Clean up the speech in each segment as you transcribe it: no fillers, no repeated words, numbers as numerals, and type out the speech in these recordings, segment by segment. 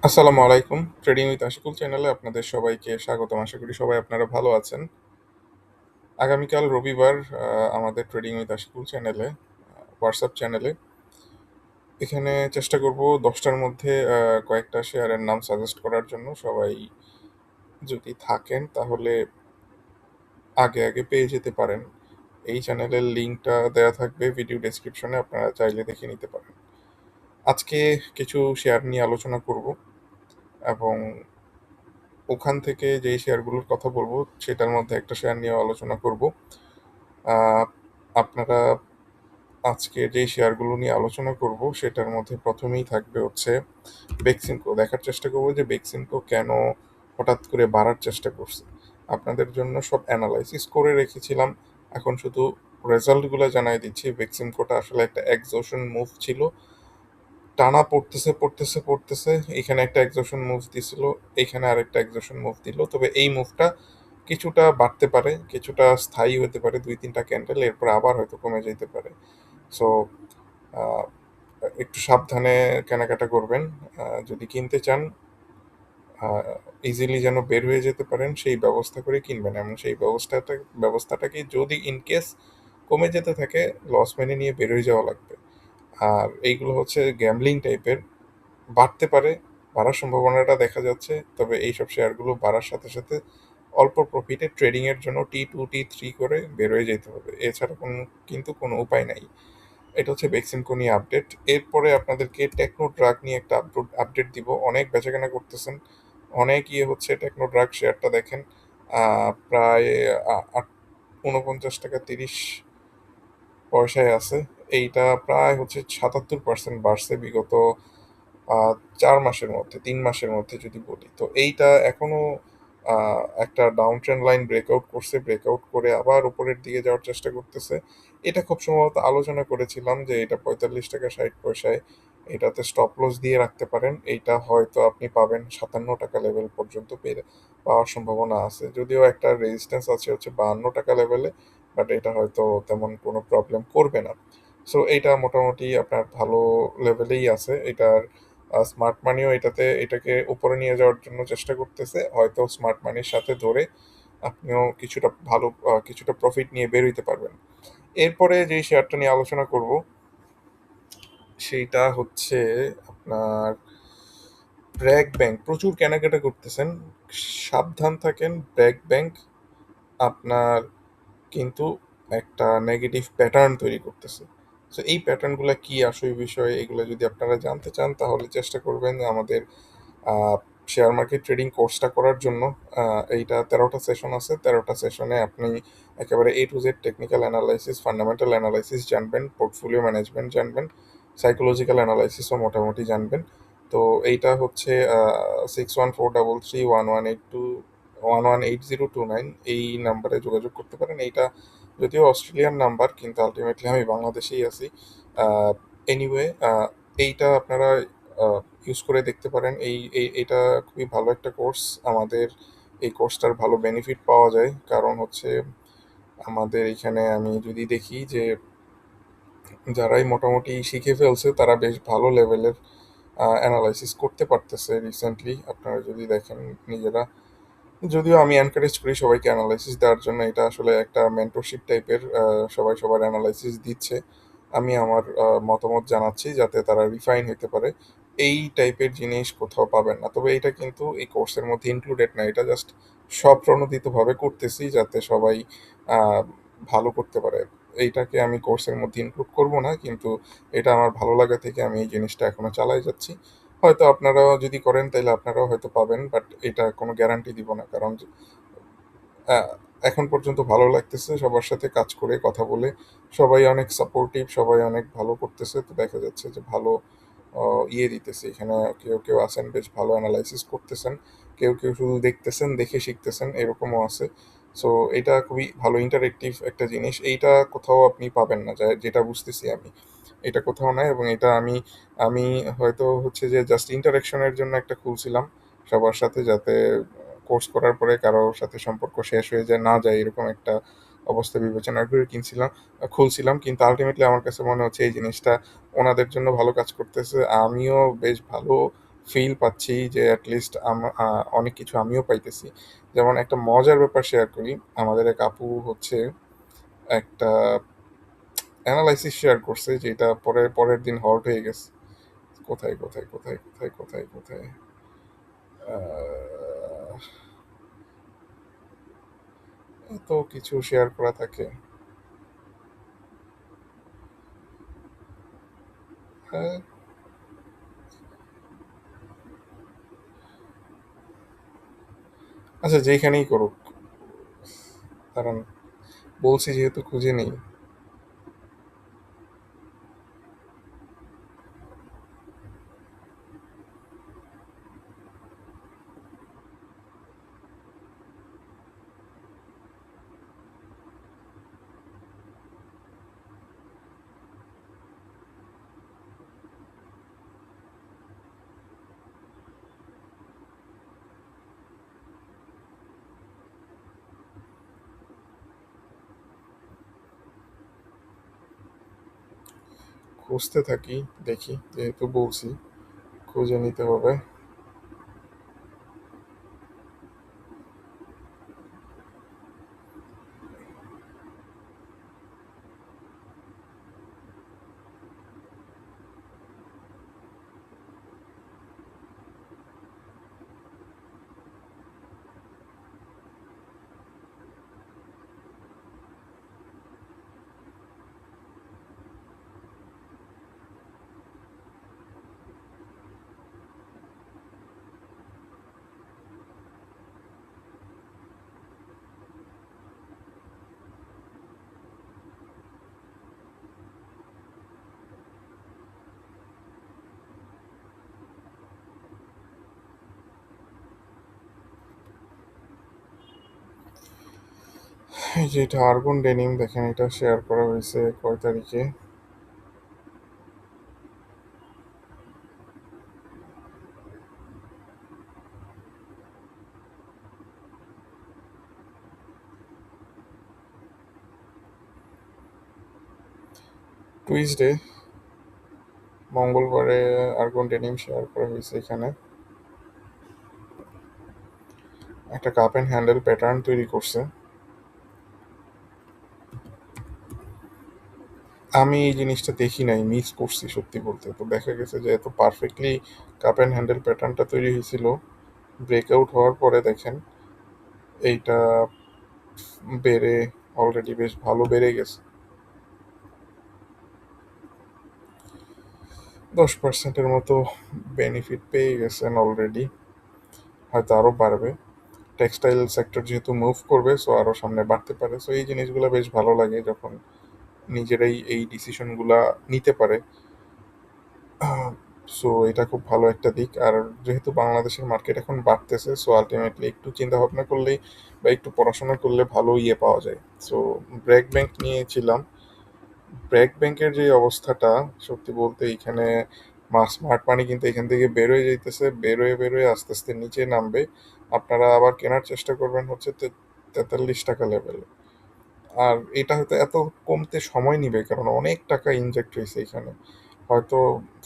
আসসালামু আলাইকুম। Trading with Ashikul চ্যানেলে আপনাদের সবাইকে স্বাগতম। আশা করি সবাই আপনারা ভালো আছেন। আগামীকাল রবিবার আমাদের ট্রেডিং উইথ আশিকুল চ্যানেলে হোয়াটসঅ্যাপ চ্যানেলে এখানে চেষ্টা করব 10টার মধ্যে কয়েকটা শেয়ারের নাম সাজেস্ট করার জন্য। সবাই যদি থাকেন তাহলে আগে আগে পেয়ে যেতে পারেন। এই চ্যানেলের লিঙ্কটা দেওয়া থাকবে ভিডিও ডেসক্রিপশনে, আপনারা চাইলে দেখে নিতে পারেন। আজকে কিছু শেয়ার নিয়ে আলোচনা করব এবং ওখান থেকে যেই শেয়ারগুলোর কথা বলবো সেটার মধ্যে একটা শেয়ার নিয়ে আলোচনা করব। আহ, আপনারা আজকে যেই শেয়ারগুলো নিয়ে আলোচনা করব সেটার মধ্যে প্রথমেই থাকবে হচ্ছে বেক্সিমকো। দেখার চেষ্টা করব যে বেক্সিমকো কেন হঠাৎ করে বাড়ার চেষ্টা করছে। আপনাদের জন্য সব অ্যানালাইসিস করে রেখেছিলাম, এখন শুধু রেজাল্টগুলো জানাই দিচ্ছি। বেক্সিমকোটা আসলে একটা এক্সোশন মুভ ছিল, টানা পড়তেছে পড়তেছে পড়তেছে, এখানে একটা এক্সোশন মুভ দিছিল, এখানে আরেকটা এক্সোশন মুভ দিল। তবে এই মুভটা কিছুটা বাড়তে পারে, কিছুটা স্থায়ী হতে পারে, 2-3টা ক্যান্ডেল, এরপর আবার হয়তো কমে যেতে পারে। সো একটু সাবধানে কেনাকাটা করবেন। যদি কিনতে চান ইজিলি যেন বের হয়ে যেতে পারেন সেই ব্যবস্থা করে কিনবেন, এবং সেই ব্যবস্থাটাকে যদি ইনকেস কমে যেতে থাকে লস মেনে নিয়ে বের হয়ে যাওয়া লাগবে। আর এইগুলো হচ্ছে গ্যামলিং টাইপের, বাড়তে পারে, বাড়ার সম্ভাবনাটা দেখা যাচ্ছে। তবে এইসব শেয়ারগুলো বাড়ার সাথে সাথে অল্প প্রফিটে ট্রেডিংয়ের জন্য T2 T3 করে বের হয়ে যেতে হবে, এছাড়া কিন্তু কোনো উপায় নাই। এটা হচ্ছে বেক্সিমকো নিয়ে আপডেট। এরপরে আপনাদেরকে টেকনো ড্রাগ নিয়ে একটা আপডেট দিব। অনেক বেচাকেনা করতেছেন, অনেক হচ্ছে টেকনো ড্রাগ শেয়ারটা দেখেন, প্রায় 49 টাকা 30 পয়সায় আছে। এইটা প্রায় হচ্ছে 77% বাড়ছে বিগত 4 মাসের মধ্যে, 3 মাসের মধ্যে যদি বলি। তো এইটা এখনো একটা ডাউন ট্রেন্ড লাইন ব্রেকআউট করছে, ব্রেকআউট করে আবার উপরের দিকে যাওয়ার চেষ্টা করতেছে। এটা খুব সম্ভবত আলোচনা করেছিলাম যে এটা 45 টাকা 60 পয়সায়, এটাতে স্টপ লস দিয়ে রাখতে পারেন। এইটা হয়তো আপনি পাবেন 57 টাকা লেভেল পর্যন্ত পাওয়ার সম্ভাবনা আছে, যদিও একটা রেজিস্ট্যান্স আছে হচ্ছে 52 টাকা লেভেলে, বাট এটা হয়তো তেমন কোনো প্রবলেম করবে না। সো এইটা মোটামুটি আপনার ভালো লেভেলেই আছে। এটার স্মার্ট মানিও এটাকে উপরে নিয়ে যাওয়ার জন্য চেষ্টা করতেছে, হয়তো স্মার্ট মানির সাথে ধরে আপনিও কিছুটা প্রফিট নিয়ে বের হইতে পারবেন। এরপরে যে শেয়ারটা নিয়ে আলোচনা করব সেইটা হচ্ছে আপনার ব্র্যাক ব্যাংক। প্রচুর কেনাকাটা করতেছেন, সাবধান থাকেন। ব্র্যাক ব্যাংক আপনার কিন্তু একটা নেগেটিভ প্যাটার্ন তৈরি করতেছে। তো এই প্যাটার্নগুলো কি আসল বিষয়, এগুলো যদি আপনারা জানতে চান তাহলে চেষ্টা করবেন আমাদের শেয়ার মার্কেট ট্রেডিং কোর্সটা করার জন্য। এইটা 13টা সেশন আছে, 13টা সেশনে আপনি একেবারে A to Z technical analysis, fundamental analysis জানবেন, পোর্টফোলিও ম্যানেজমেন্ট জানবেন, সাইকোলজিক্যাল অ্যানালাইসিসও মোটামুটি জানবেন। তো এইটা হচ্ছে 61431182 118029 এই নাম্বারে যোগাযোগ করতে পারেন। এইটা যদিও অস্ট্রেলিয়ান নাম্বার, কিন্তু আলটিমেটলি আমি বাংলাদেশেই আছি। এনিওয়ে, এইটা আপনারা ইউজ করে দেখতে পারেন। এটা খুবই ভালো একটা কোর্স। আমাদের এই কোর্সটার ভালো বেনিফিট পাওয়া যায়, কারণ হচ্ছে আমাদের এখানে আমি যদি দেখি যে যারাই মোটামুটি শিখে ফেলছে তারা বেশ ভালো লেভেলের অ্যানালাইসিস করতে পারতেছে রিসেন্টলি, আপনারা যদি দেখেন নিজেরা। যদিও আমি এনকারেজ করি সবাইকে অ্যানালাইসিস দেওয়ার জন্য, এটা আসলে একটা মেন্টরশিপ টাইপের, সবাই সবার অ্যানালাইসিস দিচ্ছে, আমি আমার মতামত জানাচ্ছি যাতে তারা রিফাইন হতে পারে। এই টাইপের জিনিস কোথাও পাবেন না, তবে এটা কিন্তু এই কোর্সের মধ্যে ইনক্লুডেড না। এটা জাস্ট স্বপ্রণোদিতভাবে করতেছি যাতে সবাই আহ, ভালো করতে পারে। এইটাকে আমি কোর্সের মধ্যে ইনক্লুড করব না, কিন্তু এটা আমার ভালো লাগা থেকে আমি এই জিনিসটা এখনো চালাই যাচ্ছি। হয়তো আপনারাও যদি করেন তাহলে আপনারাও হয়তো পাবেন, বাট এটা কোনো গ্যারান্টি দিব না, কারণ আহ, এখন পর্যন্ত ভালো লাগতেছে সবার সাথে কাজ করে, কথা বলে। সবাই অনেক সাপোর্টিভ, সবাই অনেক ভালো করতেছে। তো দেখা যাচ্ছে যে ভালো দিতেছে এখানে। কেউ কেউ আছেন বেশ ভালো অ্যানালাইসিস করতেছেন, কেউ কেউ শুধু দেখতেছেন, দেখে শিখতেছেন, এরকমও আছে। সো এটা খুবই ভালো ইন্টারেক্টিভ একটা জিনিস। এইটা কোথাও আপনি পাবেন না, যেটা বুঝতেছি আমি, এটা কোথাও নাই। এবং এটা আমি আমি হয়তো হচ্ছে যে জাস্ট ইন্টারেকশনের জন্য একটা খুলছিলাম সবার সাথে, যাতে কোর্স করার পরে কারোর সাথে সম্পর্ক শেষ হয়ে যায় না যায়, এরকম একটা অবস্থা বিবেচনা করে খুলছিলাম। কিন্তু আলটিমেটলি আমার কাছে মনে হচ্ছে এই জিনিসটা ওনাদের জন্য ভালো কাজ করতেছে, আমিও বেশ ভালো ফিল পাচ্ছি যে অ্যাটলিস্ট অনেক কিছু আমিও পাইতেছি। যেমন একটা মজার ব্যাপার শেয়ার করি। আমাদের এক আপু হচ্ছে একটা অ্যানালাইসিস শেয়ার করছে যেটা পরের দিন হল্ট হয়ে গেছে। কোথায়, কোথায়, কোথায়, কোথায়, কোথায়, কোথায়? আহ এত কিছু শেয়ার করা থাকে। আহ, আচ্ছা, যেখানেই করুক, কারণ বলছি যেহেতু খুঁজে নেই। খুঁজতে থাকি, দেখি, যেহেতু বলছি খুঁজে নিতে হবে। এই যে এটা আর্গন ডেনিম, দেখেন এটা শেয়ার করা হয়েছে কয় তারিখে? টুইসডে, মঙ্গলবারে আর্গন ডেনিম শেয়ার করা হয়েছে এখানে। একটা কাপ অ্যান্ড হ্যান্ডেল প্যাটার্ন তৈরি করছে। আমি এই জিনিসটা দেখি নাই, মিস করছি সত্যি বলতে। তো দেখা গেছে যে এত পারফেক্টলি কাপ অ্যান্ড হ্যান্ডেল প্যাটার্নটা তৈরি হয়েছিল, ব্রেকআউট হওয়ার পরে দেখেন এইটা বেড়ে অলরেডি বেশ ভালো বেড়ে গেছে। 10%-এর মতো বেনিফিট পেয়ে গেছেন অলরেডি, হয়তো আরও বাড়বে। টেক্সটাইল সেক্টর যেহেতু মুভ করবে, সো আরও সামনে বাড়তে পারে। সো এই জিনিসগুলো বেশ ভালো লাগে যখন নিজেরাই এই ডিসিশনগুলা নিতে পারে। সো এটা খুব ভালো একটা দিক। আর যেহেতু বাংলাদেশের মার্কেট এখন বাড়তেছে, সো আলটিমেটলি একটু চিন্তা ভাবনা করলেই বা একটু পড়াশোনা করলে ভালো ইয়ে পাওয়া যায়। সো ব্র্যাক ব্যাংক নিয়েছিলাম। ব্র্যাক ব্যাংকের যে অবস্থাটা, সত্যি বলতে এইখানে স্মার্ট মানি কিন্তু এখান থেকে বেরোয় যাইতেছে, বেরোয় বেরোয় আস্তে আস্তে নিচে নামবে। আপনারা আবার কেনার চেষ্টা করবেন হচ্ছে 43 টাকা লেভেলে। আর এটা হয়তো এত কমতে সময় নিবে, কারণ অনেক টাকা ইনজেক্ট হয়েছে এখানে। হয়তো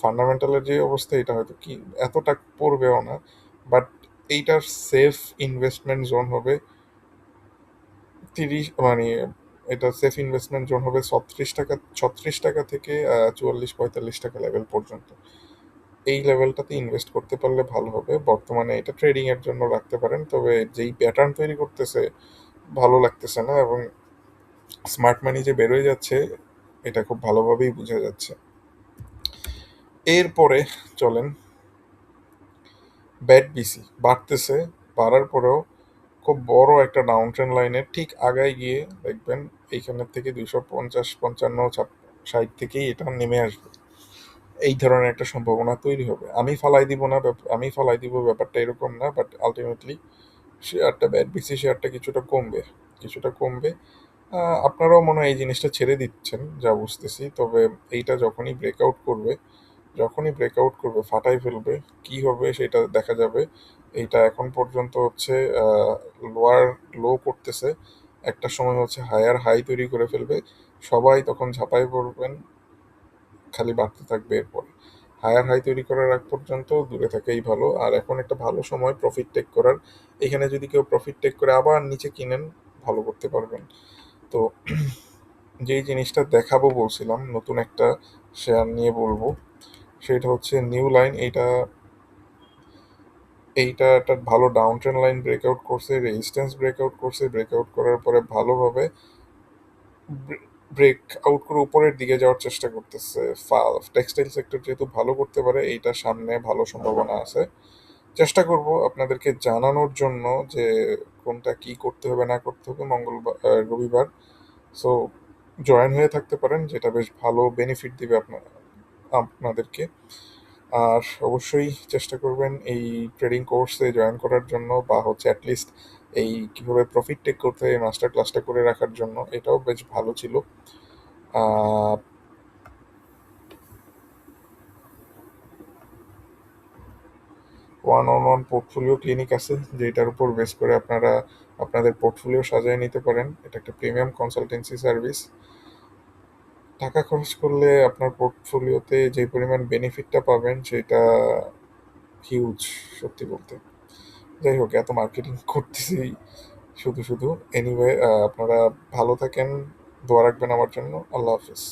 ফান্ডামেন্টালের যে অবস্থা, এটা হয়তো কি এতটা পড়বেও না। বাট এইটার সেফ ইনভেস্টমেন্ট জোন হবে 30, এটা সেফ ইনভেস্টমেন্ট জোন হবে 36 টাকা থেকে 44-45 টাকা লেভেল পর্যন্ত। এই লেভেলটাতে ইনভেস্ট করতে পারলে ভালো হবে। বর্তমানে এটা ট্রেডিং এর জন্য রাখতে পারেন, তবে যেই প্যাটার্ন তৈরি করতেছে ভালো লাগতেছে না, এবং স্মার্ট মানি যে বেরোয় যাচ্ছে এটা খুব ভালোভাবেই বোঝা যাচ্ছে। এরপরে চলেন, ব্যাট বিসি বাড়তেছে, বাড়ার পরেও খুব বড় একটা ডাউন ট্রেন্ড লাইনের ঠিক আগায় গিয়ে দেখবেন এইখানের থেকে 250, 55, 60 থেকেই এটা নেমে আসবে। এই ধরনের একটা সম্ভাবনা তৈরি হবে। আমি ফালাই দিব না, আমি ফালাই দিব ব্যাপারটা এরকম না, বাট আলটিমেটলি শেয়ারটা, ব্যাট বিসি শেয়ারটা কিছুটা কমবে, কিছুটা কমবে। আপনারাও মনে হয় এই জিনিসটা ছেড়ে দিচ্ছেন যা বুঝতেছি। তবে এইটা যখনই ব্রেকআউট করবে ফাটাই ফেলবে। কি হবে সেটা দেখা যাবে। এইটা এখন পর্যন্ত হচ্ছে লোয়ার লো করতেছে, একটা সময় হচ্ছে হায়ার হাই তৈরি করে ফেলবে। সবাই তখন ঝাঁপাই পড়বেন, খালি বাড়তে থাকবে এরপরে। হায়ার হাই তৈরি করার আগ পর্যন্ত দূরে থাকাই ভালো। আর এখন একটা ভালো সময় প্রফিট টেক করার। এখানে যদি কেউ প্রফিট টেক করে আবার নিচে কিনেন, ভালো করতে পারবেন। তো যেই জিনিসটা দেখাবো বলছিলাম, নতুন একটা শেয়ার নিয়ে বলবো, সেটা হচ্ছে নিউ লাইন। এইটা একটা ভালো ডাউন ট্রেন্ড লাইন ব্রেকআউট করছে, রেজিস্ট্যান্স ব্রেকআউট করছে, ব্রেকআউট করার পরে ভালোভাবে ব্রেক আউট করে উপরের দিকে যাওয়ার চেষ্টা করতেছে। টেক্সটাইল সেক্টর যেহেতু ভালো করতে পারে, এইটা সামনে ভালো সম্ভাবনা আছে। চেষ্টা করব আপনাদেরকে জানানোর জন্য যে কোনটা কি করতে হবে না করতে হবে রবিবার। সো জয়েন হয়ে থাকতে পারেন, যেটা বেশ ভালো বেনিফিট দিবে আপনাদেরকে। আর অবশ্যই চেষ্টা করবেন এই ট্রেডিং কোর্সে জয়েন করার জন্য, বা হচ্ছে অ্যাটলিস্ট এই কিভাবে প্রফিট টেক করতে হয় এই মাস্টার ক্লাসটা করে রাখার জন্য। এটাও বেশ ভালো ছিল। One on one portfolio clinic আছে, যেটার উপর বেস করে আপনারা আপনাদের পোর্টফোলিও সাজিয়ে নিতে পারেন। এটা একটা প্রিমিয়াম কনসালটেন্সি সার্ভিস। টাকা খরচ করলে আপনার পোর্টফোলিওতে যে পরিমাণ বেনিফিটটা পাবেন সেটা হিউজ, সত্যি বলতে। যাই হোক, এত মার্কেটিং করতেছি শুধু শুধু। এনিওয়ে, আপনারা ভালো থাকেন, দোয়া রাখবেন আমার জন্য। আল্লাহ হাফিজ।